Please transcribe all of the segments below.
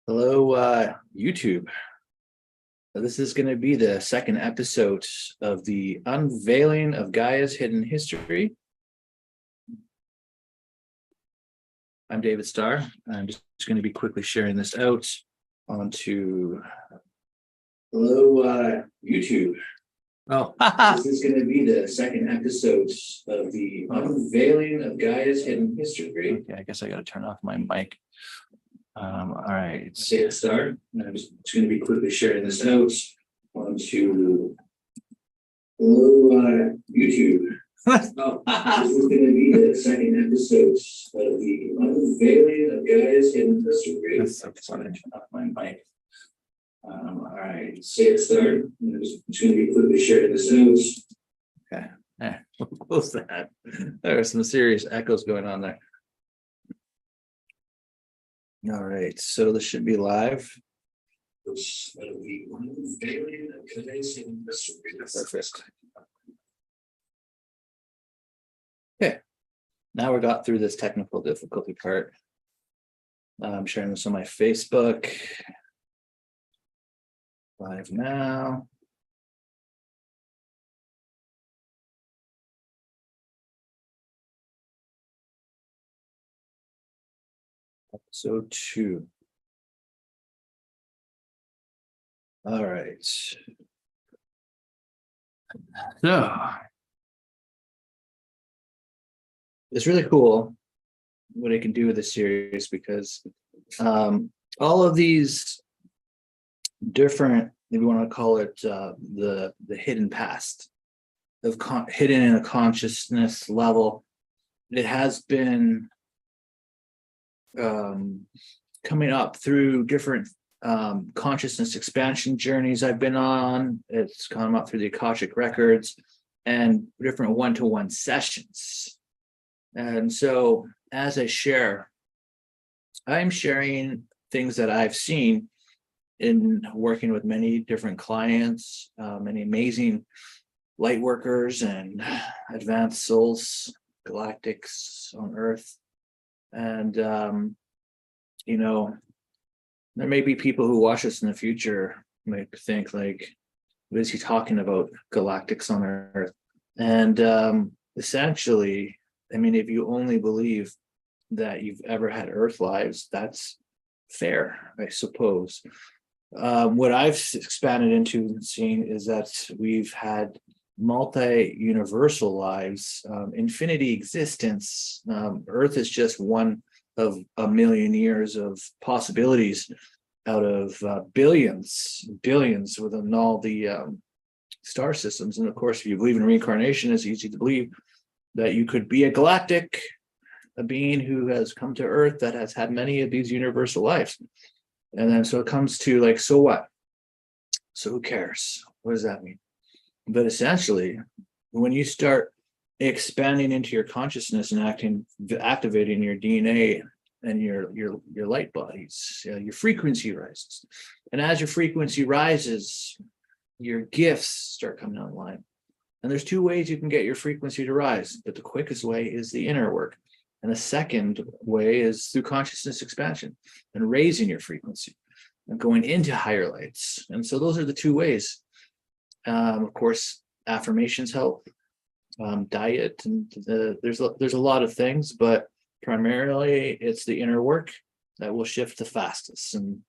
Hello, YouTube. This is going to be the second episode of the unveiling of Gaia's hidden history. I'm David Starr. I'm just going to be quickly sharing this out onto. Hello, YouTube. Oh, this is going to be the second episode of the unveiling of Gaia's hidden history. Okay, I guess I got to turn off my mic. All right, David Starr. I'm just going to be quickly sharing this out onto YouTube. This is going to be the second episode of the unveiling of Gaia's hidden history. That's so funny. Turn off my mic. All right, David Starr. I'm just going to be quickly sharing this out. Okay, we'll close that. There are some serious echoes going on there. All right, so this should be live. Perfect. Okay, now we got through this technical difficulty part. I'm sharing this on my Facebook. Live now. Episode 2. All right. So it's really cool what it can do with this series because all of these different, if you want to call it the hidden past of hidden in a consciousness level, it has been coming up through different consciousness expansion journeys I've been on. It's come up through the Akashic records and different one-to-one sessions. And so as I share, I'm sharing things that I've seen in working with many different clients, many amazing light workers and advanced souls, galactics on Earth. And, there may be people who watch us in the future might think like, what is he talking about, galactics on Earth? And essentially, I mean, if you only believe that you've ever had Earth lives, that's fair, I suppose. What I've expanded into and seen is that we've had multi-universal lives, infinity existence. Earth is just one of a million years of possibilities out of billions within all the star systems. And of course, if you believe in reincarnation, it's easy to believe that you could be a galactic, a being who has come to Earth that has had many of these universal lives. And then so it comes to like, so what? So who cares? What does that mean? But essentially, when you start expanding into your consciousness and activating your DNA and your light bodies, your frequency rises. And as your frequency rises, your gifts start coming online. And there's two ways you can get your frequency to rise, but the quickest way is the inner work. And the second way is through consciousness expansion and raising your frequency and going into higher lights. And so those are the two ways. Of course, affirmations help, diet, and there's a lot of things, but primarily it's the inner work that will shift the fastest. And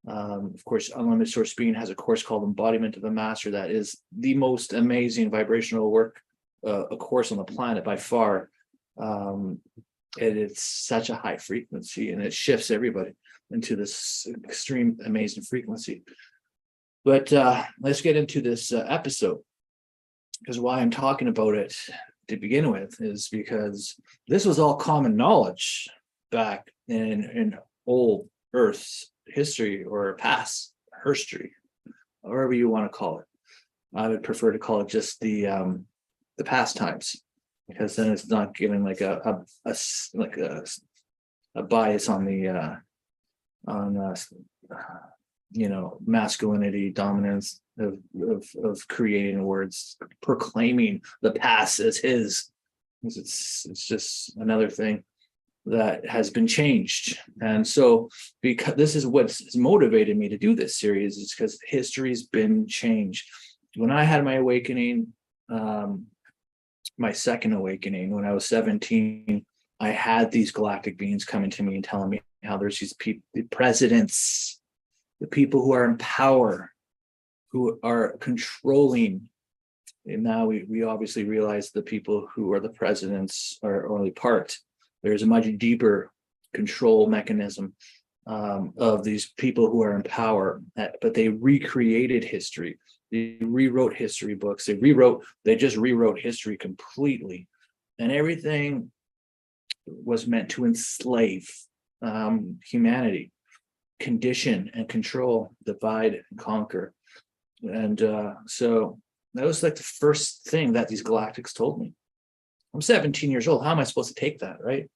of course, Unlimited Source Being has a course called Embodiment of the Master that is the most amazing vibrational work, a course on the planet by far. It's such a high frequency and it shifts everybody into this extreme amazing frequency. But let's get into this episode, because why I'm talking about it to begin with is because this was all common knowledge back in old Earth's history or past history, however you want to call it. I would prefer to call it just the past times, because then it's not giving like a bias on the masculinity, dominance of creating words, proclaiming the past as his. It's just another thing. that has been changed. And so, because this is what's motivated me to do this series, is because history's been changed. When I had my awakening, my second awakening, when I was 17, I had these galactic beings coming to me and telling me how there's these people, the presidents, the people who are in power, who are controlling. And now we obviously realize the people who are the presidents are only part. There's a much deeper control mechanism of these people who are in power, but they recreated history. They rewrote history books. They just rewrote history completely. And everything was meant to enslave humanity, condition and control, divide and conquer. And so that was like the first thing that these galactics told me. I'm 17 years old. How am I supposed to take that, right?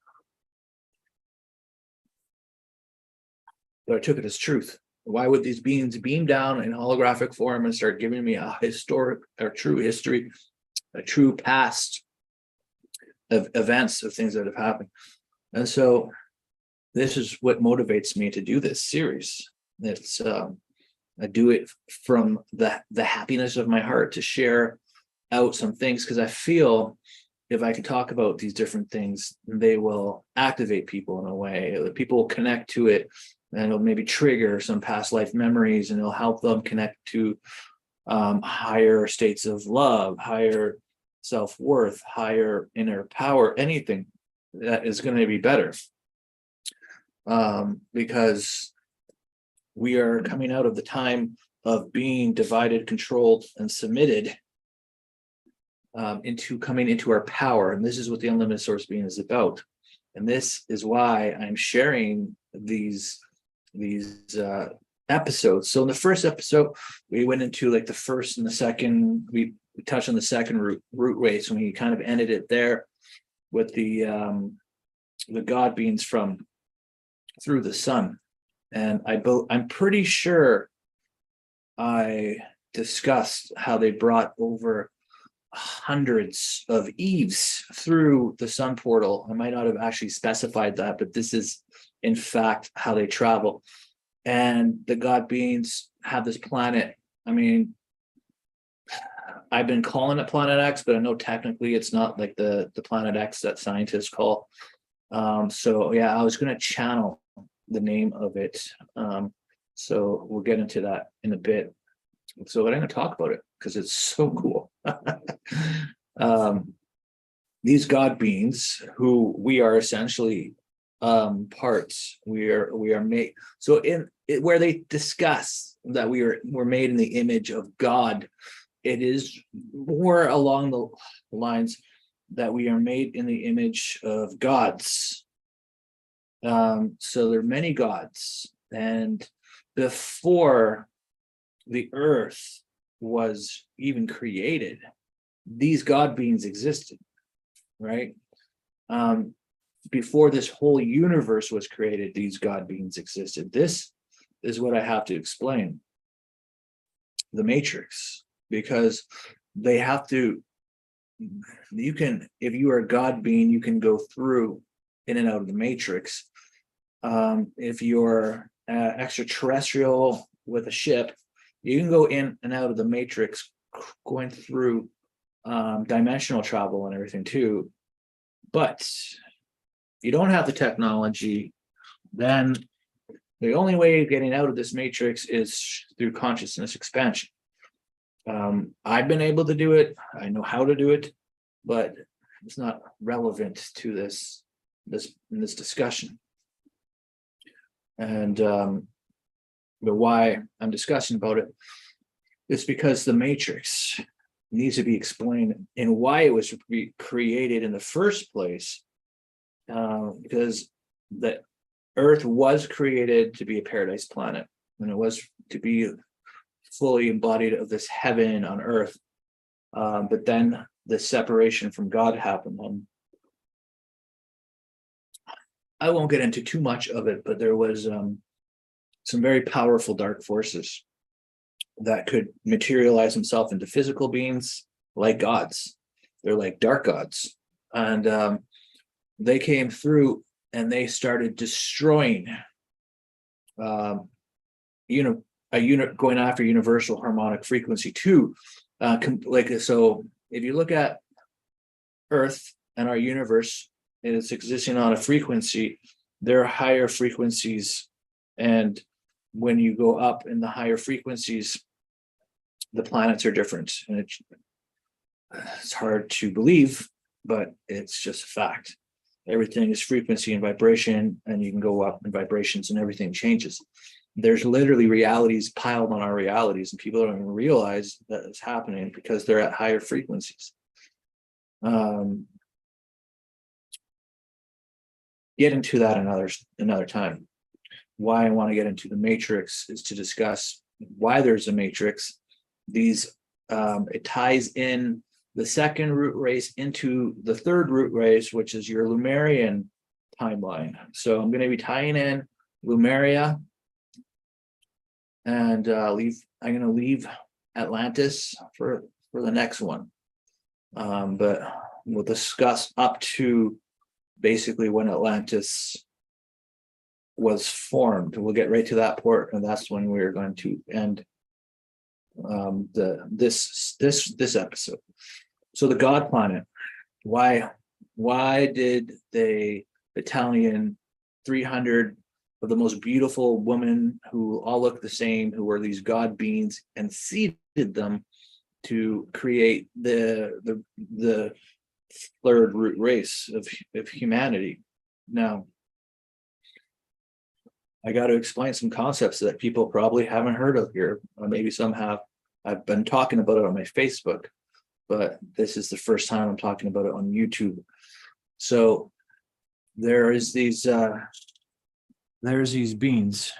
But I took it as truth. Why would these beings beam down in holographic form and start giving me a historic or true history, a true past of events, of things that have happened? And so this is what motivates me to do this series. It's I do it from the happiness of my heart to share out some things, because I feel if I can talk about these different things, they will activate people in a way. People will connect to it, and it'll maybe trigger some past life memories, and it'll help them connect to higher states of love, higher self-worth, higher inner power, anything that is going to be better. Because we are coming out of the time of being divided, controlled, and submitted into coming into our power. And this is what the unlimited source being is about. And this is why I'm sharing these episodes. So in the first episode, we went into like the first and the second, we touched on the second root race, and we kind of ended it there with the God beings from through the sun. And I'm pretty sure I discussed how they brought over hundreds of Eves through the sun portal. I might not have actually specified that, but this is in fact how they travel. And the God beings have this planet. I mean, I've been calling it Planet X, but I know technically it's not like the Planet X that scientists call. So yeah, I was going to channel the name of it. So we'll get into that in a bit. So I'm going to talk about it because it's so cool. These God beings, who we are essentially parts, we are made. So where they discuss that we're made in the image of God, it is more along the lines that we are made in the image of gods. So there are many gods, and before the earth was even created, these God beings existed, right? Before this whole universe was created, these God beings existed. This is what I have to explain. The Matrix, because they have to, you can, if you are a God being, you can go through in and out of the Matrix. If you're extraterrestrial with a ship, you can go in and out of the Matrix, going through dimensional travel and everything too. But if you don't have the technology, then the only way of getting out of this Matrix is through consciousness expansion. I've been able to do it. I know how to do it, but it's not relevant to this discussion. And but why I'm discussing about it is because the Matrix needs to be explained and why it was created in the first place. Because the Earth was created to be a paradise planet, and it was to be fully embodied of this heaven on Earth. But then the separation from God happened. And I won't get into too much of it, but there was some very powerful dark forces that could materialize themselves into physical beings like gods. They're like dark gods. And they came through and they started destroying a unit going after universal harmonic frequency 2. So if you look at Earth and our universe, and it's existing on a frequency, there are higher frequencies, and when you go up in the higher frequencies, the planets are different, and it's hard to believe, but it's just a fact. Everything is frequency and vibration, and you can go up in vibrations and everything changes. There's literally realities piled on our realities, and people don't even realize that it's happening because they're at higher frequencies. Get into that another time. Why I want to get into the matrix is to discuss why there's a matrix. It ties in the second root race into the third root race, which is your Lemurian timeline. So I'm going to be tying in Lemuria, and I'm going to leave Atlantis for the next one. But we'll discuss up to basically when Atlantis was formed. We'll get right to that point, and that's when we're going to end this episode. So the God planet. Why did they battalion 300 of the most beautiful women who all look the same, who were these God beings, and seeded them to create the third root race of humanity? Now, I got to explain some concepts that people probably haven't heard of here, or maybe some have. I've been talking about it on my Facebook, but this is the first time I'm talking about it on YouTube. So there's these beings.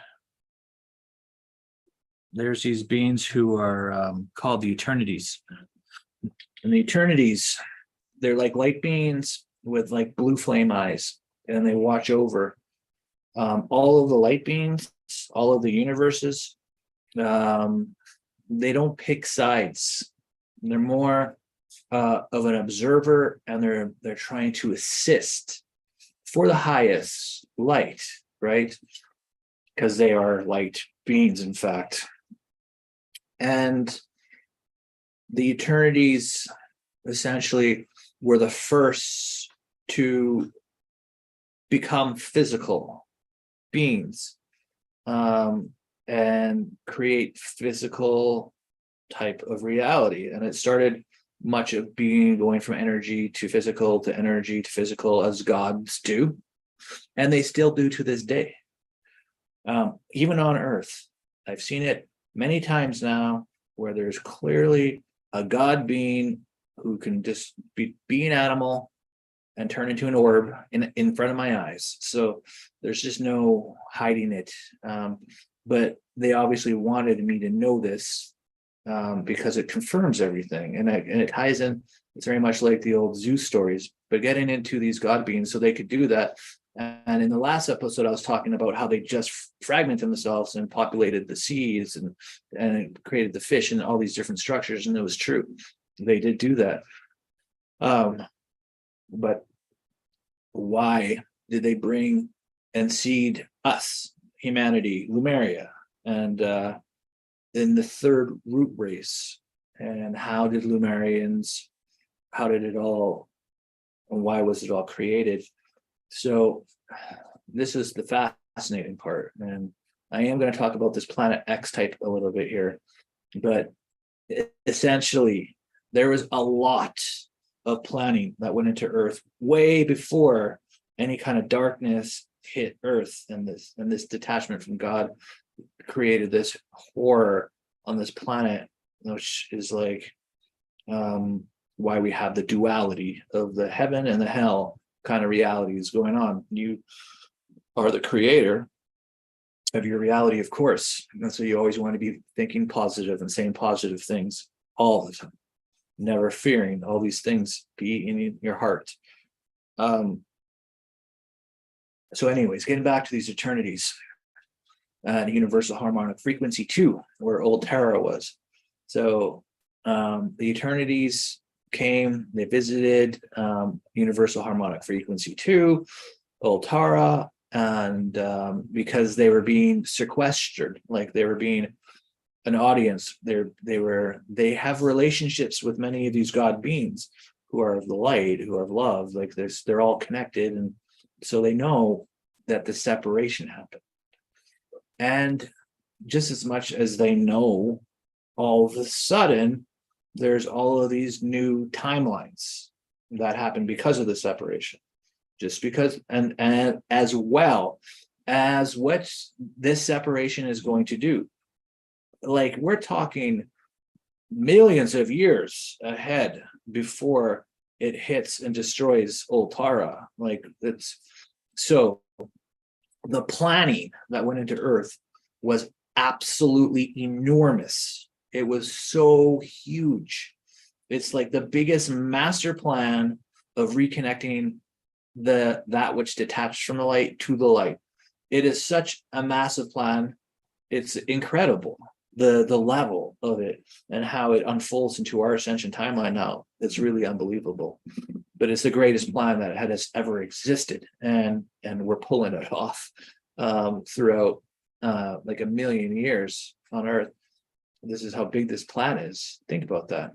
There's these beings who are called the Eternities. And the Eternities, they're like light beings with like blue flame eyes, and they watch over all of the light beings, all of the universes. They don't pick sides. They're more of an observer, and they're trying to assist for the highest light, right? Because they are light beings, in fact. And the Eternities essentially were the first to become physical beings, and create physical type of reality. And it started much of being going from energy to physical to energy to physical, as gods do, and they still do to this day. Even on Earth, I've seen it many times now, where there's clearly a God being who can just be an animal and turn into an orb in front of my eyes. So there's just no hiding it. But they obviously wanted me to know this, because it confirms everything, and it ties in. It's very much like the old Zeus stories, but getting into these God beings so they could do that. And in the last episode, I was talking about how they just fragmented themselves and populated the seas and created the fish and all these different structures, and it was true. They did do that. But why did they bring and seed us, humanity, Lemuria, and in the third root race? And how did Lemurians, how did it all, and why was it all created? So this is the fascinating part, and I am going to talk about this Planet X type a little bit here, but essentially there was a lot of planning that went into Earth way before any kind of darkness hit Earth, and this detachment from God created this horror on this planet, which is like why we have the duality of the heaven and the hell kind of realities going on. You are the creator of your reality, of course, and so you always want to be thinking positive and saying positive things all the time, never fearing all these things be in your heart. So anyways, getting back to these Eternities and universal harmonic frequency 2, where old Terra was. So the Eternities came, they visited universal harmonic frequency 2. Ultara, and because they were being sequestered, like they were being an audience. They have relationships with many of these God beings who are of the light, who are of love. Like this, they're all connected, and so they know that the separation happened. And just as much as they know, all of a sudden, there's all of these new timelines that happen because of the separation. Just because, and as well as what this separation is going to do. Like we're talking millions of years ahead before it hits and destroys Ultara. Like it's so the planning that went into Earth was absolutely enormous. It was so huge. It's like the biggest master plan of reconnecting that which detached from the light to the light. It is such a massive plan. It's incredible, the level of it and how it unfolds into our ascension timeline now. It's really unbelievable. But it's the greatest plan that has ever existed, and we're pulling it off throughout like a million years on Earth. This is how big this plan is. Think about that.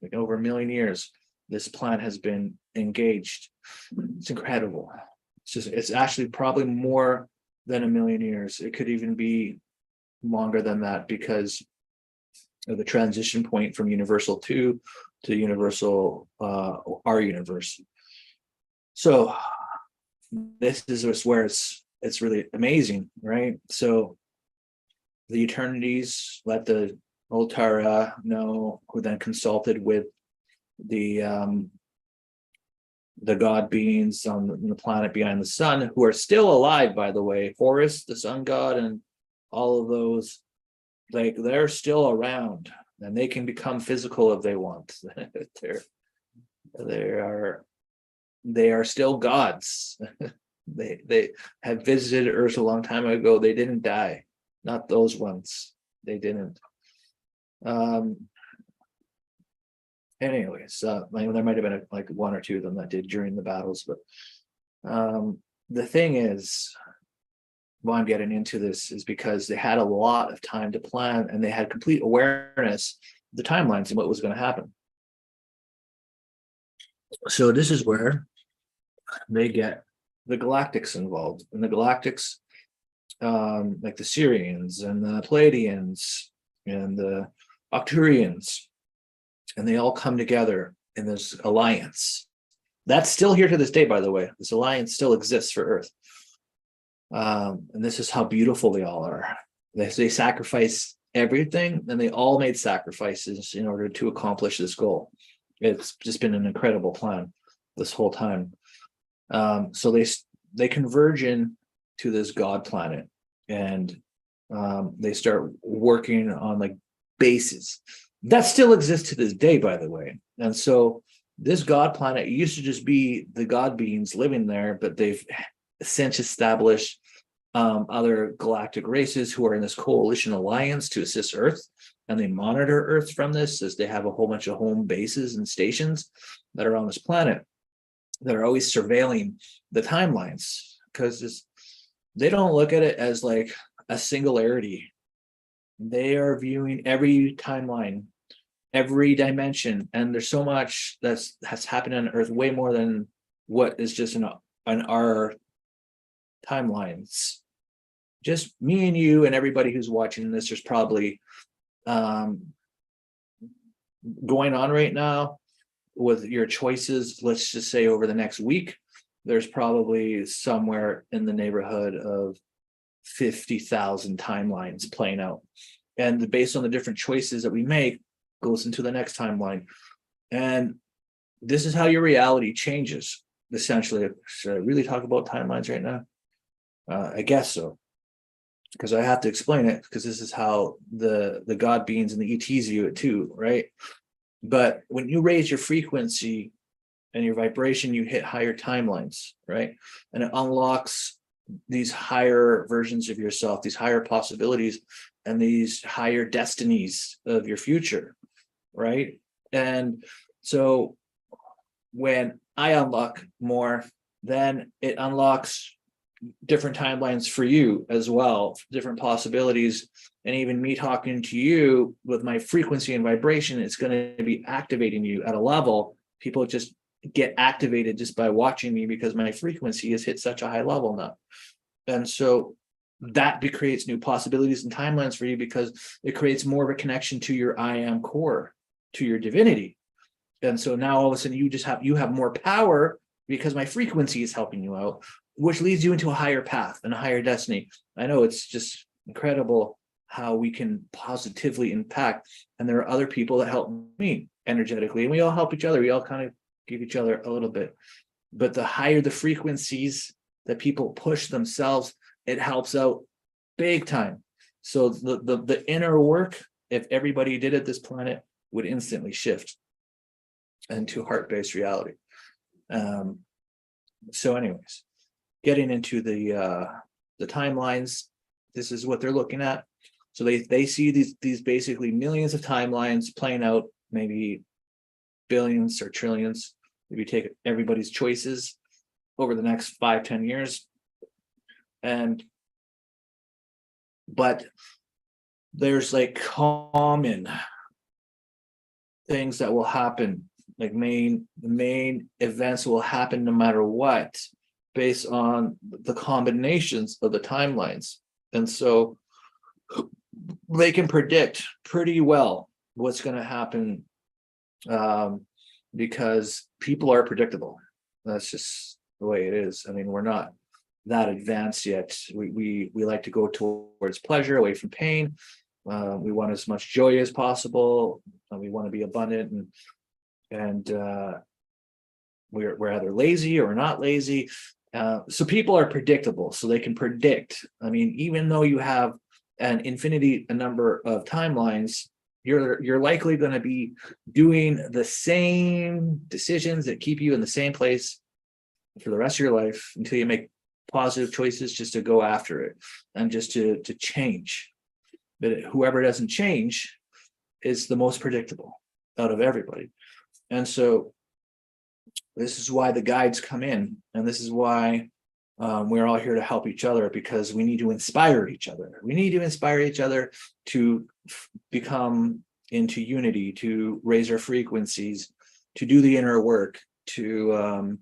Like over a million years, this plan has been engaged. It's incredible. It's actually probably more than a million years. It could even be longer than that because of the transition point from Universal 2 to Universal our universe. So this is where it's really amazing, right? So the eternities let the Ultara know, who then consulted with the God beings on the planet behind the sun, who are still alive, by the way. Horus, the sun god, and all of those, like they're still around, and they can become physical if they want. they are still gods. they have visited Earth a long time ago. They didn't die, not those ones. They didn't. Anyways, there might have been like one or two of them that did during the battles, but the thing is, why I'm getting into this is because they had a lot of time to plan, and they had complete awareness of the timelines and what was going to happen. So this is where they get the galactics involved, and the galactics, like the Syrians and the Pleiadians and the Arcturians, and they all come together in this alliance. That's still here to this day, by the way. This alliance still exists for Earth. And this is how beautiful they all are. They sacrifice everything, and they all made sacrifices in order to accomplish this goal. It's just been an incredible plan this whole time. So they converge in to this God planet, and they start working on like bases that still exists to this day, by the way. And so this God planet used to just be the God beings living there, but they've since established other galactic races who are in this coalition alliance to assist Earth, and they monitor Earth from this, as they have a whole bunch of home bases and stations that are on this planet that are always surveilling the timelines, because they don't look at it as like a singularity. They are viewing every timeline, every dimension, and there's so much has happened on Earth, way more than what is just in our timelines. Just me and you and everybody who's watching this, there's probably going on right now with your choices. Let's just say over the next week, there's probably somewhere in the neighborhood of 50,000 timelines playing out, and based on the different choices that we make goes into the next timeline. And this is how your reality changes, essentially. Should I really talk about timelines right now? I guess so, because I have to explain it, because this is how the God beings and the ETs view it too, right? But when you raise your frequency and your vibration, you hit higher timelines, right? And it unlocks these higher versions of yourself, these higher possibilities, and these higher destinies of your future, right? And so when I unlock more then it unlocks different timelines for you as well, different possibilities. And even me talking to you with my frequency and vibration, it's going to be activating you at a level. People just get activated just by watching me because my frequency has hit such a high level now. And so that creates new possibilities and timelines for you, because it creates more of a connection to your I am core, to your divinity. And so now all of a sudden you have more power because my frequency is helping you out, which leads you into a higher path and a higher destiny. I know it's just incredible how we can positively impact. And there are other people that help me energetically, and we all help each other. We all kind of give each other a little bit. But the higher the frequencies that people push themselves, it helps out big time. So the inner work, if everybody did it, this planet would instantly shift into heart-based reality. So anyways, getting into the timelines, this is what they're looking at. So they see these basically millions of timelines playing out, maybe billions or trillions, if you take everybody's choices over the next 5-10 years. But there's like common things that will happen, like the main events will happen no matter what, based on the combinations of the timelines. And so they can predict pretty well what's going to happen, because people are predictable. That's just the way it is. I mean, we're not that advanced yet. We like to go towards pleasure, away from pain. We want as much joy as possible. We want to be abundant, and we're either lazy or not lazy. So people are predictable, so they can predict. I mean, even though you have an infinity number of timelines, you're likely going to be doing the same decisions that keep you in the same place for the rest of your life until you make positive choices just to go after it and just to change. But whoever doesn't change is the most predictable out of everybody. And so this is why the guides come in, and this is why we're all here to help each other, because we need to inspire each other. We need to inspire each other to become into unity, to raise our frequencies, to do the inner work, to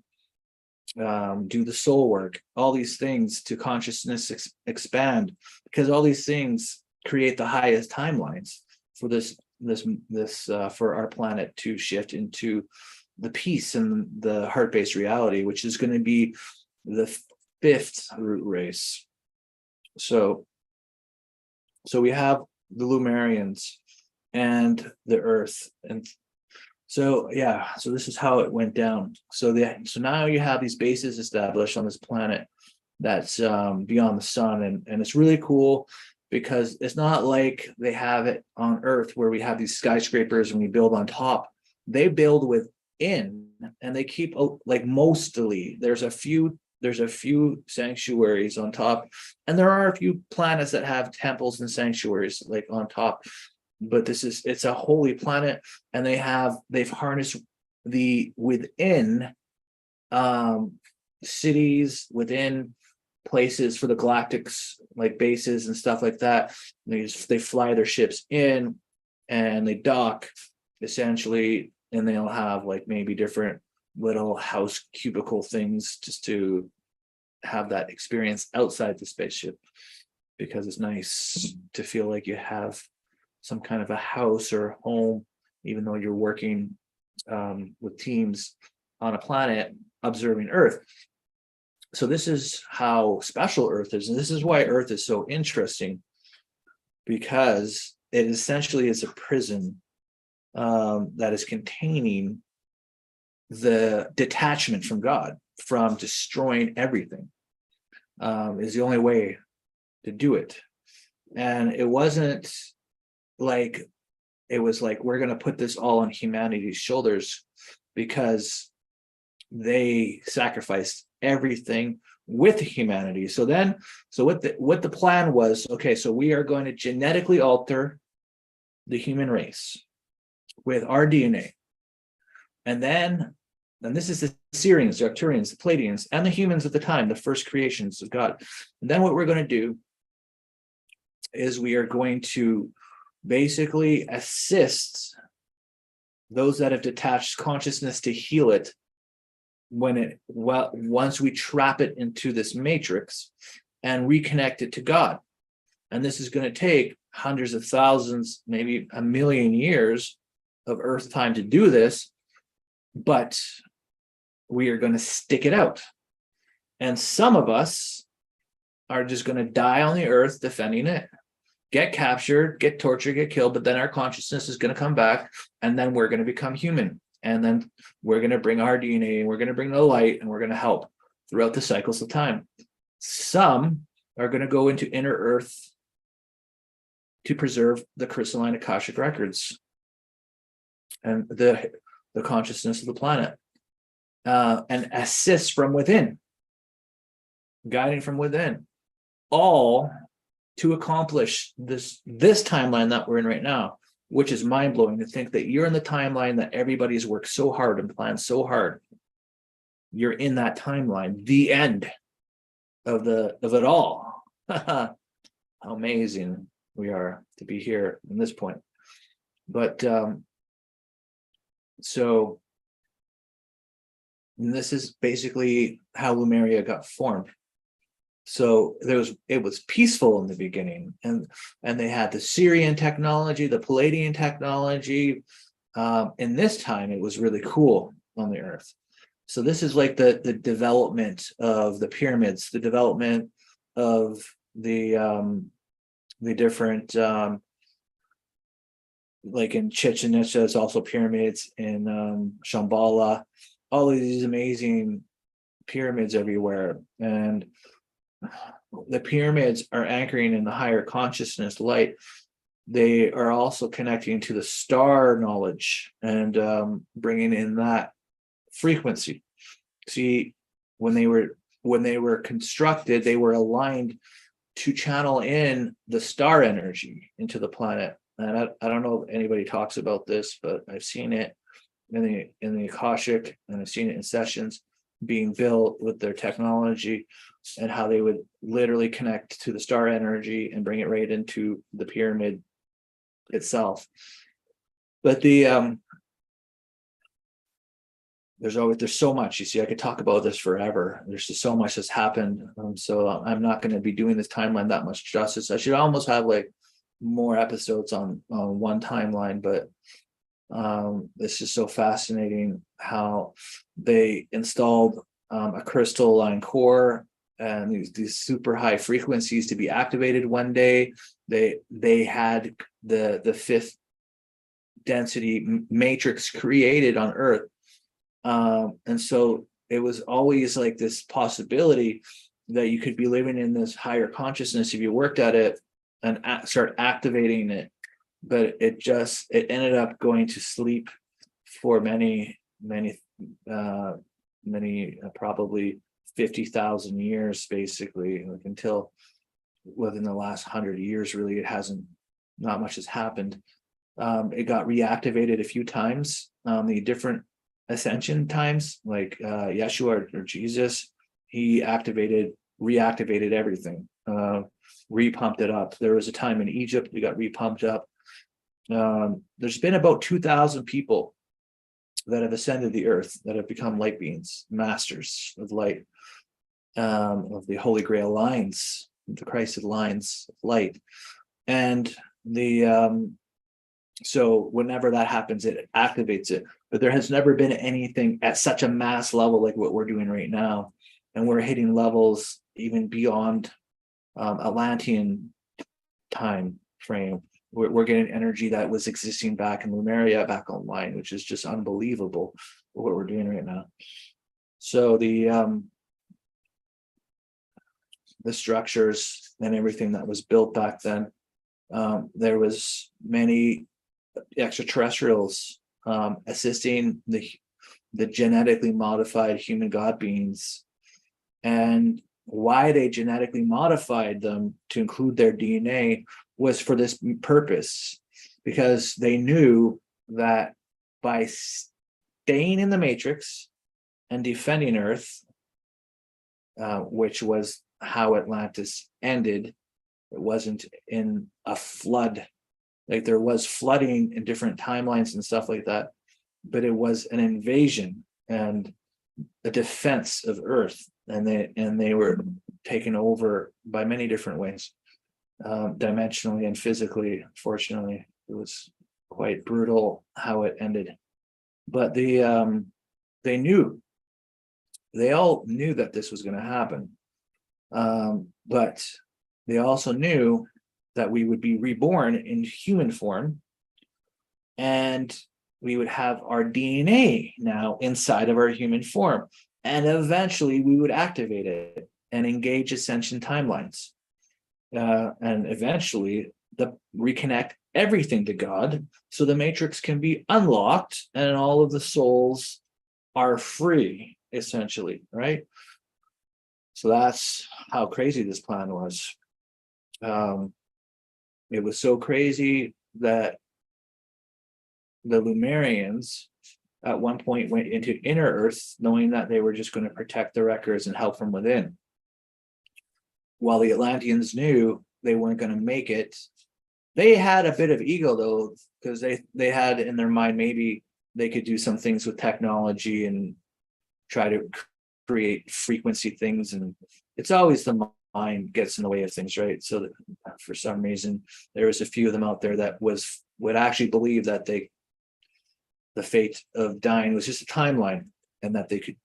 do the soul work, all these things, to consciousness expand, because all these things create the highest timelines for this for our planet to shift into the peace and the heart-based reality, which is going to be the 5th root race. So we have the Lumerians and the Earth, and so this is how it went down. So now you have these bases established on this planet that's beyond the sun, and it's really cool, because it's not like they have it on Earth where we have these skyscrapers and we build on top. They build within, and they keep, like, mostly there's a few sanctuaries on top, and there are a few planets that have temples and sanctuaries like on top, but it's a holy planet, and they've harnessed the within cities, within places for the galactics, like bases and stuff like that. They fly their ships in and they dock essentially, and they'll have like maybe different little house cubicle things just to have that experience outside the spaceship, because it's nice to feel like you have some kind of a house or home, even though you're working with teams on a planet observing Earth. So this is how special Earth is, and this is why Earth is so interesting, because it essentially is a prison that is containing the detachment from God, from destroying everything, is the only way to do it. And it wasn't like, it was like, we're going to put this all on humanity's shoulders, because they sacrificed everything with humanity. So what the plan was, okay, so we are going to genetically alter the human race with our DNA. And then And this is the Syrians, the Arcturians, the Pleiadians, and the humans at the time, the first creations of God. And then what we're going to do is we are going to basically assist those that have detached consciousness to heal it once we trap it into this matrix and reconnect it to God. And this is going to take hundreds of thousands, maybe a million years of Earth time to do this, but we are going to stick it out. And some of us are just going to die on the Earth defending it, get captured, get tortured, get killed, but then our consciousness is going to come back, and then we're going to become human. And then we're going to bring our DNA, and we're going to bring the light, and we're going to help throughout the cycles of time. Some are going to go into inner Earth to preserve the crystalline Akashic records and the consciousness of the planet, and assist from within, guiding from within, all to accomplish this timeline that we're in right now, which is mind-blowing to think that you're in the timeline that everybody's worked so hard and planned so hard. You're in that timeline, the end of it all. How amazing we are to be here in this point. But so this is basically how Lemuria got formed. So it was peaceful in the beginning, and they had the Syrian technology, the Palladian technology. In this time, it was really cool on the Earth. So this is like the development of the pyramids, the development of the different, like in Chichen Itza, it's also pyramids in Shambhala, all of these amazing pyramids everywhere. And the pyramids are anchoring in the higher consciousness light. They are also connecting to the star knowledge and bringing in that frequency. See, when they were constructed, they were aligned to channel in the star energy into the planet. And I don't know if anybody talks about this, but I've seen it in the Akashic, and I've seen it in sessions being built with their technology, and how they would literally connect to the star energy and bring it right into the pyramid itself. But there's so much, you see, I could talk about this forever. There's just so much that's happened. So I'm not going to be doing this timeline that much justice. I should almost have like more episodes on one timeline, but it's just so fascinating how they installed a crystalline core and these super high frequencies to be activated one day. They had the fifth density matrix created on Earth. And so it was always like this possibility that you could be living in this higher consciousness if you worked at it and start activating it. But it ended up going to sleep for many, probably 50,000 years, basically, like until within the last 100 years, really, not much has happened. It got reactivated a few times, the different ascension times, like Yeshua or Jesus, he reactivated everything, repumped it up. There was a time in Egypt, we got repumped up. There's been about 2,000 people that have ascended the Earth, that have become light beings, masters of light, of the Holy Grail lines, the Christed lines of light. And so whenever that happens, it activates it. But there has never been anything at such a mass level like what we're doing right now. And we're hitting levels even beyond Atlantean time frame. We're getting energy that was existing back in Lemuria back online, which is just unbelievable what we're doing right now. So the structures and everything that was built back then, there was many extraterrestrials assisting the genetically modified human god beings. And why they genetically modified them to include their DNA was for this purpose, because they knew that by staying in the matrix and defending Earth, which was how Atlantis ended. It wasn't in a flood. Like, there was flooding in different timelines and stuff like that, but it was an invasion and a defense of Earth, and they were taken over by many different ways, dimensionally and physically. Fortunately, it was quite brutal how it ended, but they all knew that this was going to happen, but they also knew that we would be reborn in human form, and we would have our DNA now inside of our human form, and eventually we would activate it and engage ascension timelines, and eventually reconnect everything to God, so the matrix can be unlocked and all of the souls are free, essentially, right? So that's how crazy this plan was. It was so crazy that the Lumerians at one point went into inner Earth, knowing that they were just going to protect the records and help from within, while the Atlanteans knew they weren't going to make it. They had a bit of ego, though, because they had in their mind maybe they could do some things with technology and try to create frequency things, and it's always the mind gets in the way of things, right? So that for some reason there was a few of them out there that would actually believe that the fate of dying was just a timeline, and that they could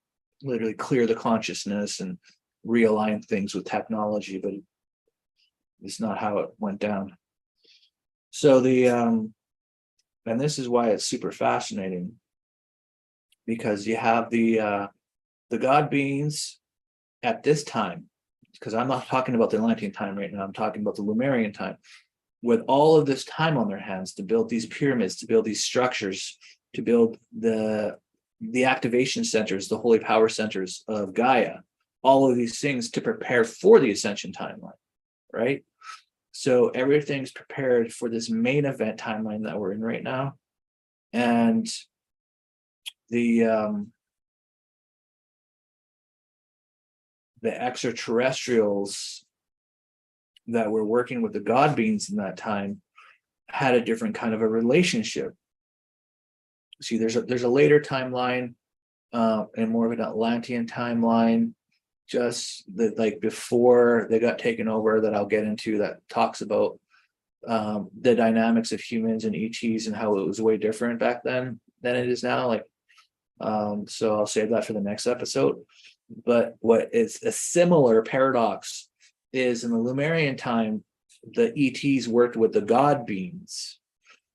literally clear the consciousness and realign things with technology, but it's not how it went down. So and this is why it's super fascinating, because you have the God beings at this time, because I'm not talking about the Atlantean time right now, I'm talking about the Lumerian time, with all of this time on their hands to build these pyramids, to build these structures, to build the activation centers, the holy power centers of Gaia, all of these things to prepare for the ascension timeline, right? So everything's prepared for this main event timeline that we're in right now. And the extraterrestrials that were working with the God beings in that time had a different kind of a relationship. See, there's a later timeline, and more of an Atlantean timeline, just that, like, before they got taken over, that I'll get into, that talks about the dynamics of humans and ETs and how it was way different back then than it is now. Like, so I'll save that for the next episode. But what is a similar paradox is, in the Lumerian time, the ETs worked with the God beings.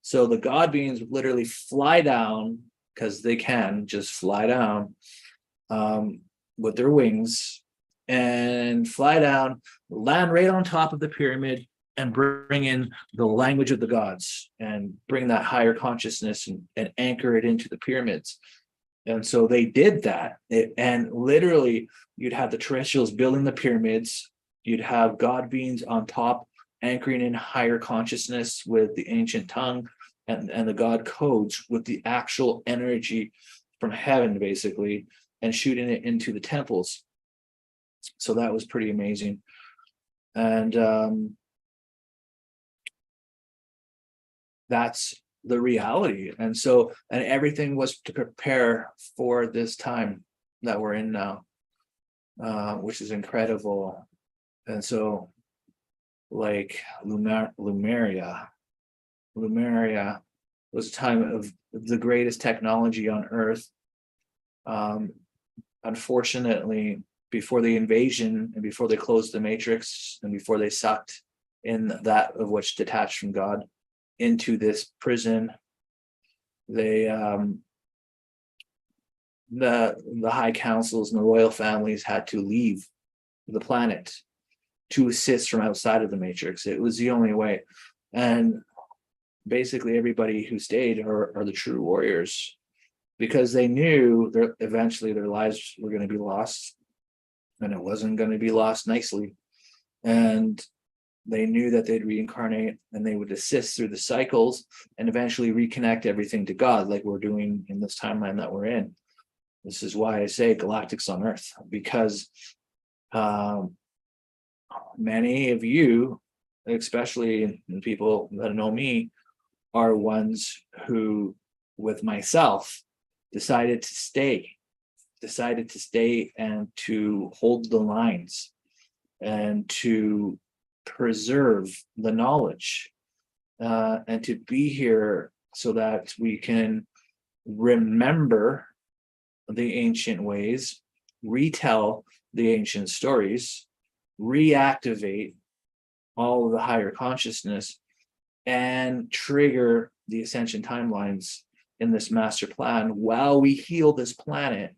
So the God beings literally fly down, because they can just fly down with their wings, and fly down, land right on top of the pyramid, and bring in the language of the gods, and bring that higher consciousness and anchor it into the pyramids. And so they did that. And literally, you'd have the terrestrials building the pyramids, you'd have God beings on top, anchoring in higher consciousness with the ancient tongue and the God codes with the actual energy from heaven, basically, and shooting it into the temples. So that was pretty amazing. And that's the reality. And everything was to prepare for this time that we're in now, which is incredible. And so, like, Lemuria was a time of the greatest technology on Earth. Unfortunately, before the invasion and before they closed the matrix and before they sucked in that of which detached from God into this prison, they the high councils and the royal families had to leave the planet to assist from outside of the matrix. It was the only way. And basically everybody who stayed are the true warriors, because they knew that eventually their lives were going to be lost, and it wasn't going to be lost nicely. And they knew that they'd reincarnate and they would assist through the cycles and eventually reconnect everything to God, like we're doing in this timeline that we're in. This is why I say galactics on Earth, because many of you, especially the people that know me, are ones who, with myself, decided to stay and to hold the lines and to preserve the knowledge, and to be here so that we can remember the ancient ways, retell the ancient stories, reactivate all of the higher consciousness, and trigger the ascension timelines in this master plan while we heal this planet,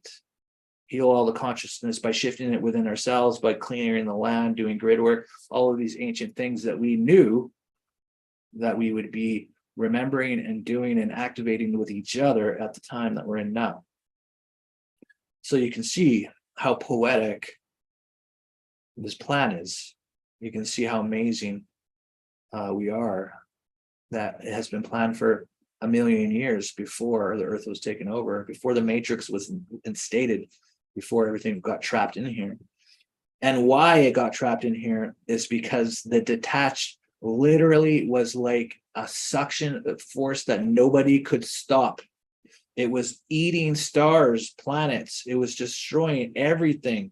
heal all the consciousness by shifting it within ourselves, by clearing the land, doing grid work, all of these ancient things that we knew that we would be remembering and doing and activating with each other at the time that we're in now. So you can see how poetic this plan is. You can see how amazing we are, that it has been planned for a million years before the Earth was taken over, before the Matrix was instated, before everything got trapped in here. And why it got trapped in here is because the detached literally was like a suction force that nobody could stop. It was eating stars, planets. It was destroying everything,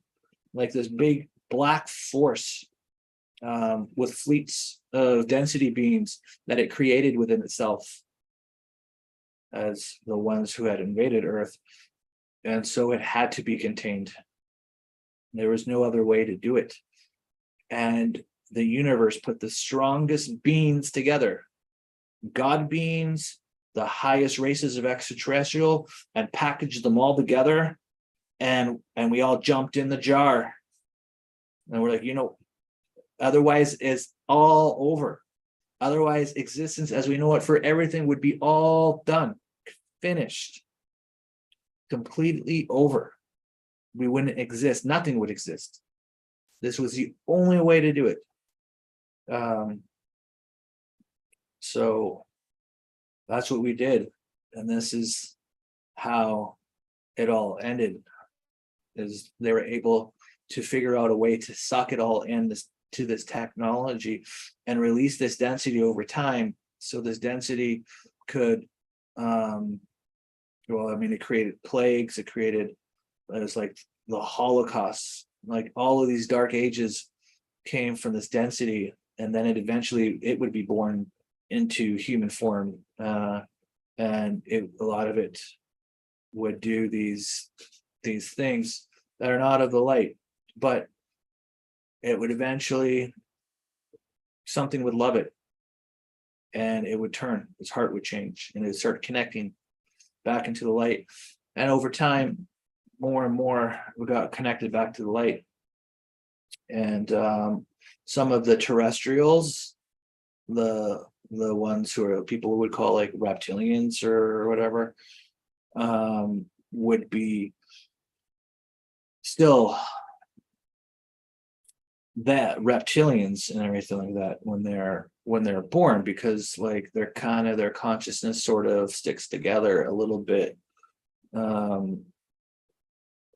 like this big black force with fleets of density beings that it created within itself as the ones who had invaded Earth. And so it had to be contained. There was no other way to do it. And the universe put the strongest beings together, God beings, the highest races of extraterrestrial, and packaged them all together. And we all jumped in the jar. And we're like, otherwise it's all over. Otherwise, existence as we know it for everything would be all done, finished, completely over. We wouldn't exist. Nothing would exist. This was the only way to do it. So that's what we did. And this is how it all ended, is they were able to figure out a way to suck it all in to this technology and release this density over time. So this density could, it created plagues, it was like the Holocaust, like all of these dark ages came from this density, and then it would be born into human form, and a lot of it would do these things that are not of the light, but it would eventually, something would love it, and it would turn, its heart would change, and it would start connecting back into the light. And over time, more and more, we got connected back to the light. And some of the terrestrials, the ones who are people would call like reptilians or whatever, would be still that reptilians and everything like that when they're born, because like they're kind of, their consciousness sort of sticks together a little bit,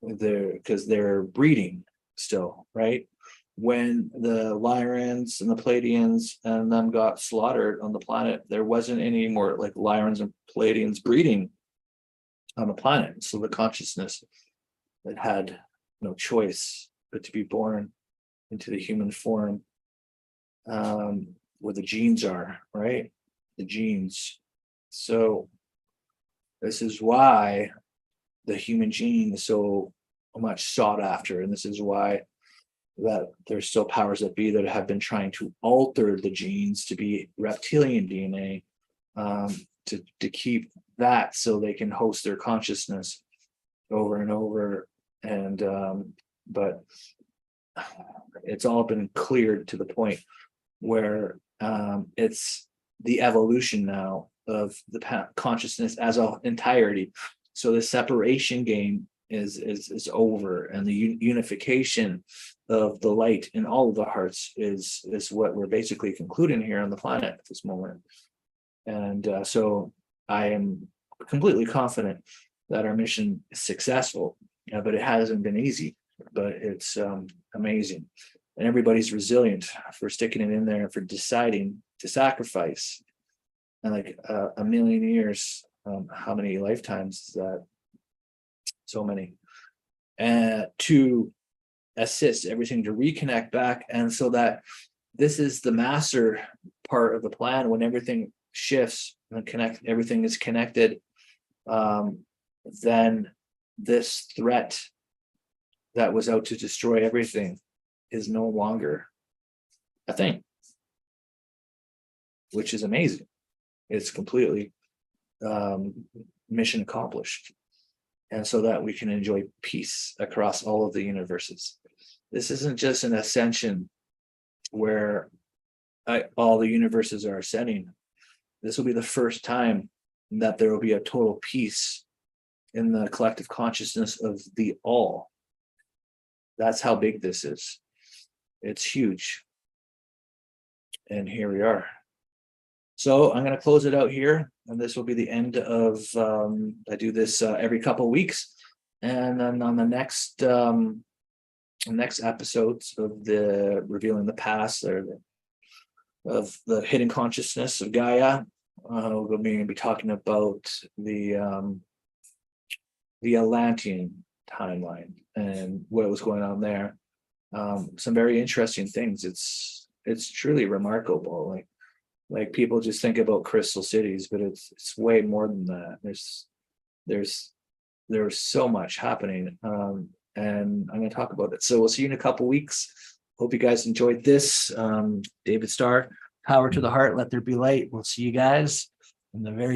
because they're breeding still, right? When the Lyrans and the Pleiadians and them got slaughtered on the planet, there wasn't any more like Lyrans and Pleiadians breeding on the planet. So the consciousness that had no choice but to be born into the human form, where the genes are, right? The genes. So this is why the human gene is so much sought after, and this is why that there's still powers that be that have been trying to alter the genes to be reptilian DNA, to keep that so they can host their consciousness over and over. And but it's all been cleared to the point where it's the evolution now of the consciousness as an entirety. So the separation game is over, and the unification of the light in all of the hearts is what we're basically concluding here on the planet at this moment. And so I am completely confident that our mission is successful. But it hasn't been easy, but it's amazing. And everybody's resilient for sticking it in there and for deciding to sacrifice. And like a million years, how many lifetimes is that? So many. And to assist everything to reconnect back. And so that this is the master part of the plan. When everything shifts and everything is connected, then this threat that was out to destroy everything is no longer a thing, which is amazing. It's completely mission accomplished. And so that we can enjoy peace across all of the universes. This isn't just an ascension where all the universes are ascending. This will be the first time that there will be a total peace in the collective consciousness of the all. That's how big this is. It's huge. And here we are. So I'm going to close it out here, and this will be the end of, I do this every couple of weeks. And then on the next episodes of the Revealing the Past, or of the hidden consciousness of Gaia, we're going to be talking about the Atlantean timeline and what was going on there. Some very interesting things. It's truly remarkable. Like people just think about crystal cities, but it's way more than that. There's so much happening, and I'm going to talk about it. So we'll see you in a couple weeks. Hope you guys enjoyed this. David Starr, Power to the Heart, Let There Be Light. We'll see you guys in the very